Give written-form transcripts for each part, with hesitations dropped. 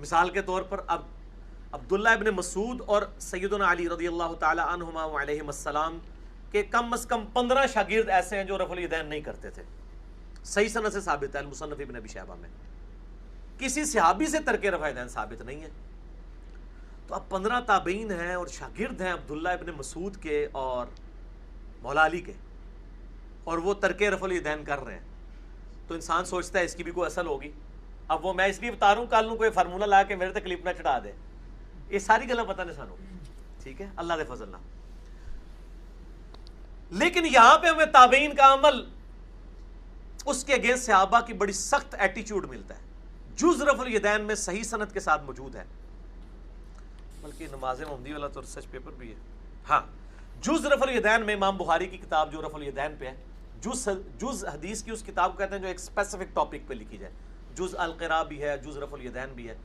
مثال کے طور پر اب عبداللہ ابن مسعود اور سیدنا علی رضی اللہ تعالی عنہما علیہم السلام کے کم از کم 15 شاگرد ایسے ہیں جو رفع الیدین نہیں کرتے تھے. صحیح سند سے ثابت ہے المصنف ابن ابی شیبہ میں. کسی صحابی سے ترک رفع الیدین ثابت نہیں ہے. تو اب 15 تابعین ہیں اور شاگرد ہیں عبداللہ ابن مسعود کے اور مولا علی کے, اور وہ ترک رفع الیدین کر رہے ہیں. تو انسان سوچتا ہے اس کی بھی کوئی اصل ہوگی. اب وہ میں اس لیے بتا رہا ہوں, کل کوئی فارمولہ لا کے میرے تک کلپ نہ چڑھا دے. یہ ساری گلیں پتہ نہیں سانو, ٹھیک ہے, اللہ دے فضل نہ. لیکن یہاں پہ ہمیں تابعین کا عمل اس کے اگینسٹ صحابہ کی بڑی سخت ایٹیچیوڈ ملتا ہے. جز رفع الیدین میں صحیح سند کے ساتھ موجود ہے, بلکہ نماز محمدی والا تو ریسرچ پیپر بھی ہے. ہاں, جز رفع الیدین میں امام بخاری کی کتاب جو رفع الیدین پہ ہے, جز حدیث کی اس کتاب کو کہتے ہیں جو ایک اسپیسیفک ٹاپک پہ لکھی جائے. جز القراء بھی ہے, جز رفع الیدین بھی ہے.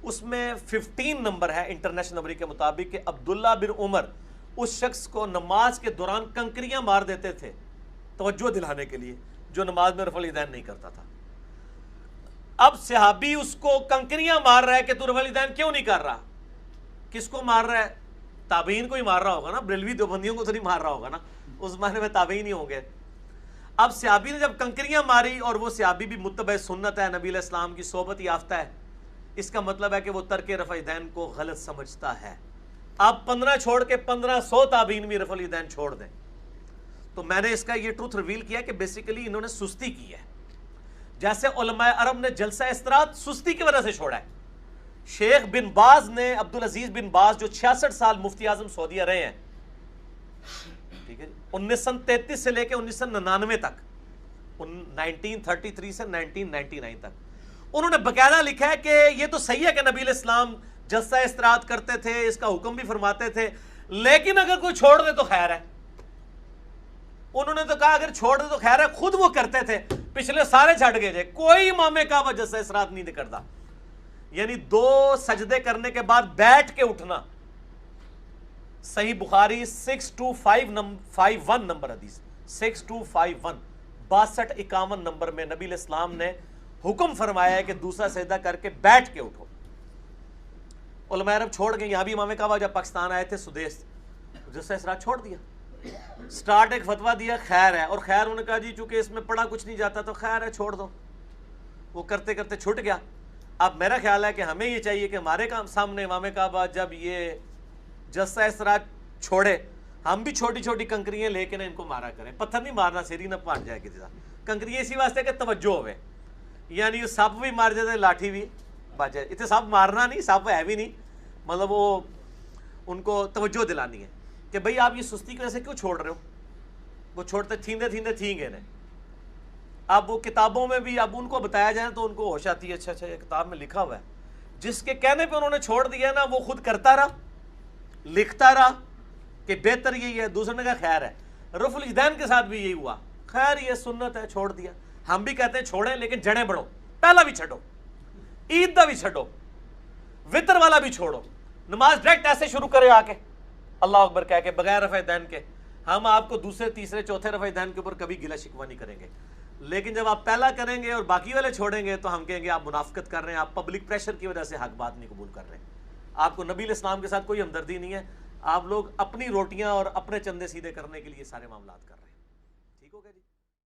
اس میں 15 نمبر ہے انٹرنیشنل نمبر کے مطابق کہ عبداللہ بن عمر اس شخص کو نماز کے دوران کنکریاں مار دیتے تھے توجہ دلانے کے لیے جو نماز میں رفع الیدین نہیں کرتا تھا. اب صحابی اس کو کنکریاں مار رہا ہے کہ تو رفع الیدین کیوں نہیں کر رہا. کس کو مار رہا ہے؟ تابعین کو ہی مار رہا ہوگا نا, بریلوی دیوبندیوں کو تو نہیں مار رہا ہوگا نا, اس معنی میں تابعین ہی ہوں گے. اب صحابی نے جب کنکریاں ماری, اور وہ صحابی بھی متبع سنت ہے, نبی علیہ السلام کی صحبت یافتہ ہے, اس کا مطلب ہے کہ وہ ترک رفع الیدین کو غلط سمجھتا ہے. آپ 15 چھوڑ کے 1500 تابعین بھی رفع الیدین چھوڑ دیں. تو میں نے اس کا یہ ٹروتھ ریویل کیا کہ بیسیکلی انہوں نے سستی کی ہے. جیسے علماء عرب نے جلسہ استراحت سستی کی وجہ سے چھوڑا ہے. شیخ بن باز نے, عبدالعزیز بن باز جو 66 سال مفتی اعظم سعودیہ رہے ہیں, ٹھیک ہے, 1933 سے لے کے 1999 تک, 1933 سے 1999 تک, انہوں نے باقاعدہ لکھا ہے کہ یہ تو صحیح ہے کہ نبی علیہ السلام جلسہ استراحت کرتے تھے, اس کا حکم بھی فرماتے تھے, لیکن اگر کوئی چھوڑ دے تو خیر ہے. انہوں نے تو کہا اگر چھوڑ دے تو خیر ہے, خود وہ کرتے تھے, پچھلے سارے چھٹ گئے تھے, کوئی امام کعبہ جلسہ استراحت نہیں کرتا. یعنی 2 سجدے کرنے کے بعد بیٹھ کے اٹھنا. صحیح بخاری 6251 نمبر حدیث, 6251 6251 نمبر میں نبی علیہ السلام نے حکم فرمایا ہے کہ دوسرا سجدہ کر کے بیٹھ کے اٹھو. علماء عرب چھوڑ گئے. یہاں بھی امام کعبہ جب پاکستان آئے تھے سدیس, جلسہ استراحت چھوڑ دیا. سٹارٹ ایک فتویٰ دیا خیر ہے, اور خیر انہوں نے کہا جی چونکہ اس میں پڑھا کچھ نہیں جاتا تو خیر ہے چھوڑ دو. وہ کرتے کرتے چھٹ گیا. اب میرا خیال ہے کہ ہمیں یہ چاہیے کہ ہمارے سامنے امام کعبہ جب یہ جلسہ استراحت چھوڑے, ہم بھی چھوٹی چھوٹی کنکریاں لے کے نا ان کو مارا کریں. پتھر نہیں مارنا, سیری نہ پھاٹ جائے کسی طرح. کنکریاں اسی واسطے کہ توجہ ہوئے, یعنی یہ سپ بھی مار جاتے, لاٹھی بھی بچ جائے. اتنے سپ مارنا نہیں, سپ ہے بھی نہیں, مطلب وہ ان کو توجہ دلانی ہے کہ بھئی آپ یہ سستی کی وجہ سے کیوں چھوڑ رہے ہو. وہ چھوڑتے تھیندے تھیندے تھیں گے. اب وہ کتابوں میں بھی اب ان کو بتایا جائے تو ان کو ہوش آتی ہے, اچھا اچھا یہ کتاب میں لکھا ہوا ہے. جس کے کہنے پہ انہوں نے چھوڑ دیا نا, وہ خود کرتا رہا, لکھتا رہا کہ بہتر یہی ہے. دوسرے نے کہا خیر ہے. رفع الیدین کے ساتھ بھی یہی ہوا, خیر یہ سنت ہے چھوڑ دیا. ہم بھی کہتے ہیں چھوڑیں لیکن جڑیں بڑھو, پہلا بھی چھڈو, عید دا بھی چھڈو, وطر والا بھی چھوڑو, نماز ڈائریکٹ ایسے شروع کرے آ کے اللہ اکبر کہہ کے بغیر رفع الیدین کے. ہم آپ کو دوسرے تیسرے چوتھے رفع الیدین کے اوپر کبھی گلہ شکوہ نہیں کریں گے. لیکن جب آپ پہلا کریں گے اور باقی والے چھوڑیں گے تو ہم کہیں گے آپ منافقت کر رہے ہیں, آپ پبلک پریشر کی وجہ سے حق بات نہیں قبول کر رہے ہیں. آپ کو نبی علیہ السلام کے ساتھ کوئی ہمدردی نہیں ہے, آپ لوگ اپنی روٹیاں اور اپنے چندے سیدھے کرنے کے لیے سارے معاملات کر رہے ہیں. ٹھیک ہو گیا جی.